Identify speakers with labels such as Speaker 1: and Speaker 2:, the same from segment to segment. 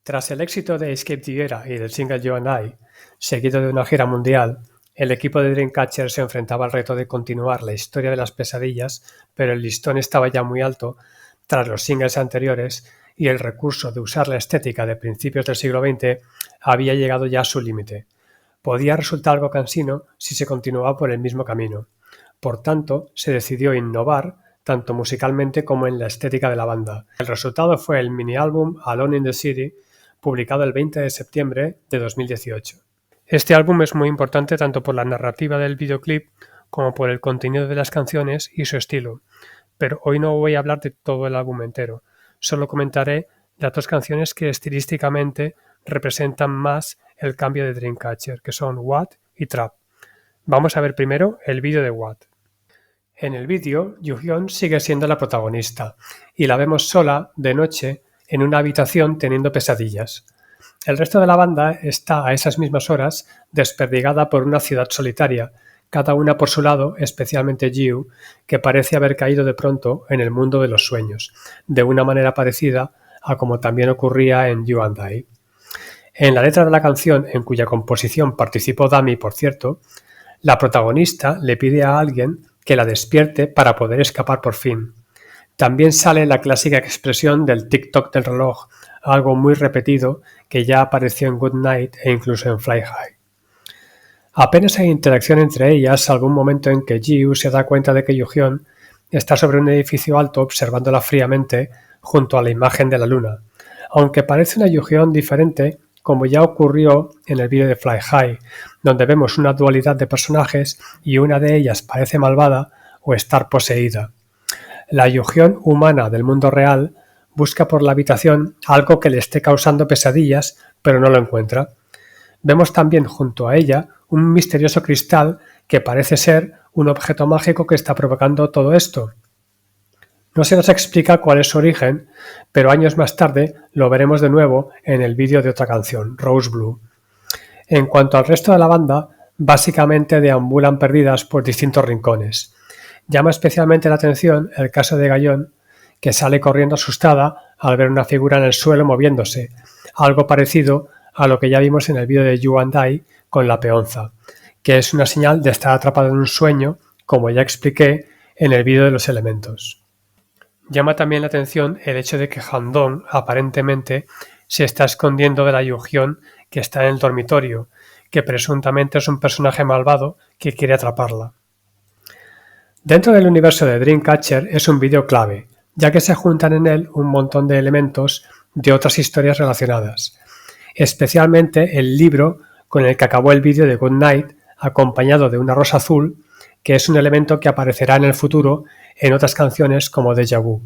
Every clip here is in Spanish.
Speaker 1: Tras el éxito de Escape the Era y del single You and I, seguido de una gira mundial, el equipo de Dreamcatcher se enfrentaba al reto de continuar la historia de las pesadillas, pero el listón estaba ya muy alto tras los singles anteriores y el recurso de usar la estética de principios del siglo XX había llegado ya a su límite. Podía resultar algo cansino si se continuaba por el mismo camino. Por tanto, se decidió innovar tanto musicalmente como en la estética de la banda. El resultado fue el mini-álbum Alone in the City, publicado el 20 de septiembre de 2018. Este álbum es muy importante tanto por la narrativa del videoclip como por el contenido de las canciones y su estilo, pero hoy no voy a hablar de todo el álbum entero, solo comentaré las dos canciones que estilísticamente representan más el cambio de Dreamcatcher, que son What y Trap. Vamos a ver primero el vídeo de What. En el vídeo, Yoo-hyun sigue siendo la protagonista y la vemos sola, de noche, en una habitación teniendo pesadillas. El resto de la banda está a esas mismas horas desperdigada por una ciudad solitaria, cada una por su lado, especialmente Jiu, que parece haber caído de pronto en el mundo de los sueños, de una manera parecida a como también ocurría en You and I. En la letra de la canción, en cuya composición participó Dami, por cierto, la protagonista le pide a alguien que la despierte para poder escapar por fin. También sale la clásica expresión del tic-toc del reloj, algo muy repetido que ya apareció en Good Night e incluso en Fly High. Apenas hay interacción entre ellas, salvo un momento en que Jiu se da cuenta de que Yoo-hyun está sobre un edificio alto observándola fríamente junto a la imagen de la luna, aunque parece una Yoo-hyun diferente, como ya ocurrió en el vídeo de Fly High, donde vemos una dualidad de personajes y una de ellas parece malvada o estar poseída. La Yoo-hyun humana del mundo real busca por la habitación algo que le esté causando pesadillas, pero no lo encuentra. Vemos también junto a ella un misterioso cristal que parece ser un objeto mágico que está provocando todo esto. No se nos explica cuál es su origen, pero años más tarde lo veremos de nuevo en el vídeo de otra canción, Rose Blue. En cuanto al resto de la banda, básicamente deambulan perdidas por distintos rincones. Llama especialmente la atención el caso de Gayeon, que sale corriendo asustada al ver una figura en el suelo moviéndose, algo parecido a lo que ya vimos en el vídeo de You and I con la peonza, que es una señal de estar atrapado en un sueño, como ya expliqué en el vídeo de los elementos. Llama también la atención el hecho de que Han-dong aparentemente se está escondiendo de la Yoo-hyun que está en el dormitorio, que presuntamente es un personaje malvado que quiere atraparla. Dentro del universo de Dreamcatcher es un vídeo clave, ya que se juntan en él un montón de elementos de otras historias relacionadas, especialmente el libro con el que acabó el vídeo de Good Night, acompañado de una rosa azul, que es un elemento que aparecerá en el futuro en otras canciones como Deja Vu.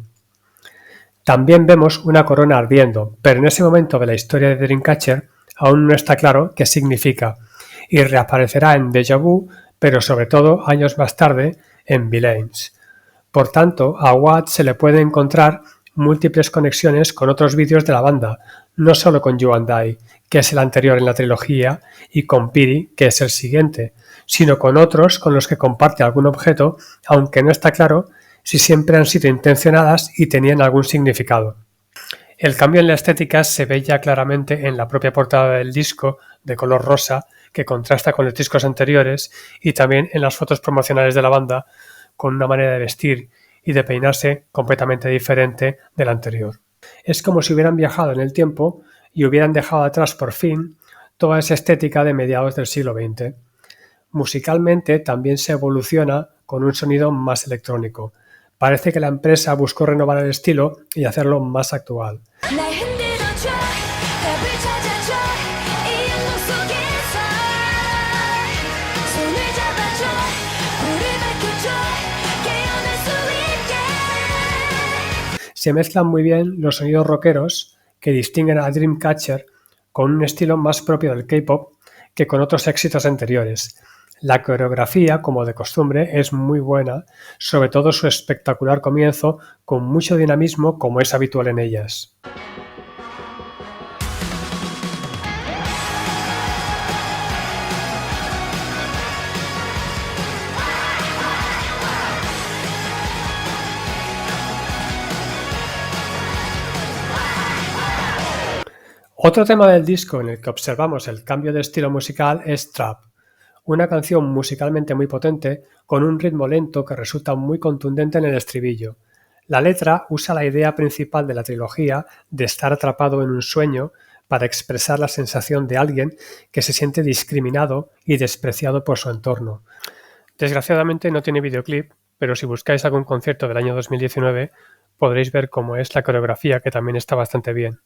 Speaker 1: También vemos una corona ardiendo, pero en ese momento de la historia de Dreamcatcher aún no está claro qué significa, y reaparecerá en Deja Vu, pero sobre todo años más tarde en Villains. Por tanto, a Watt se le puede encontrar múltiples conexiones con otros vídeos de la banda, no solo con You and I, que es el anterior en la trilogía, y con Piri, que es el siguiente, sino con otros con los que comparte algún objeto, aunque no está claro si siempre han sido intencionadas y tenían algún significado. El cambio en la estética se ve ya claramente en la propia portada del disco, de color rosa, que contrasta con los discos anteriores, y también en las fotos promocionales de la banda, con una manera de vestir y de peinarse completamente diferente de la anterior. Es como si hubieran viajado en el tiempo y hubieran dejado atrás por fin toda esa estética de mediados del siglo XX. Musicalmente también se evoluciona con un sonido más electrónico. Parece que la empresa buscó renovar el estilo y hacerlo más actual. Se mezclan muy bien los sonidos rockeros que distinguen a Dreamcatcher con un estilo más propio del K-pop que con otros éxitos anteriores. La coreografía, como de costumbre, es muy buena, sobre todo su espectacular comienzo con mucho dinamismo como es habitual en ellas. Otro tema del disco en el que observamos el cambio de estilo musical es Trap, una canción musicalmente muy potente con un ritmo lento que resulta muy contundente en el estribillo. La letra usa la idea principal de la trilogía de estar atrapado en un sueño para expresar la sensación de alguien que se siente discriminado y despreciado por su entorno. Desgraciadamente no tiene videoclip, pero si buscáis algún concierto del año 2019 podréis ver cómo es la coreografía, que también está bastante bien.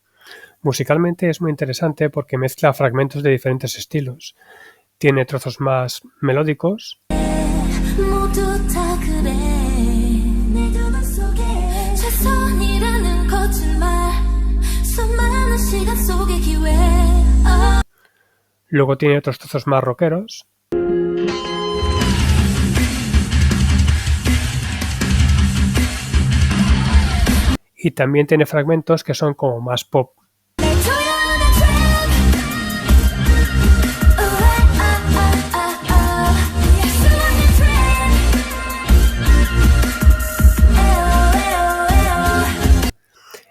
Speaker 1: Musicalmente es muy interesante porque mezcla fragmentos de diferentes estilos. Tiene trozos más melódicos luego tiene otros trozos más rockeros y también tiene fragmentos que son como más pop.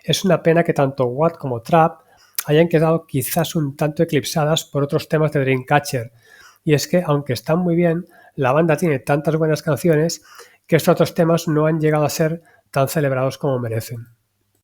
Speaker 1: Es una pena que tanto What como Trap hayan quedado quizás un tanto eclipsadas por otros temas de Dreamcatcher, y es que, aunque están muy bien, la banda tiene tantas buenas canciones que estos otros temas no han llegado a ser tan celebrados como merecen.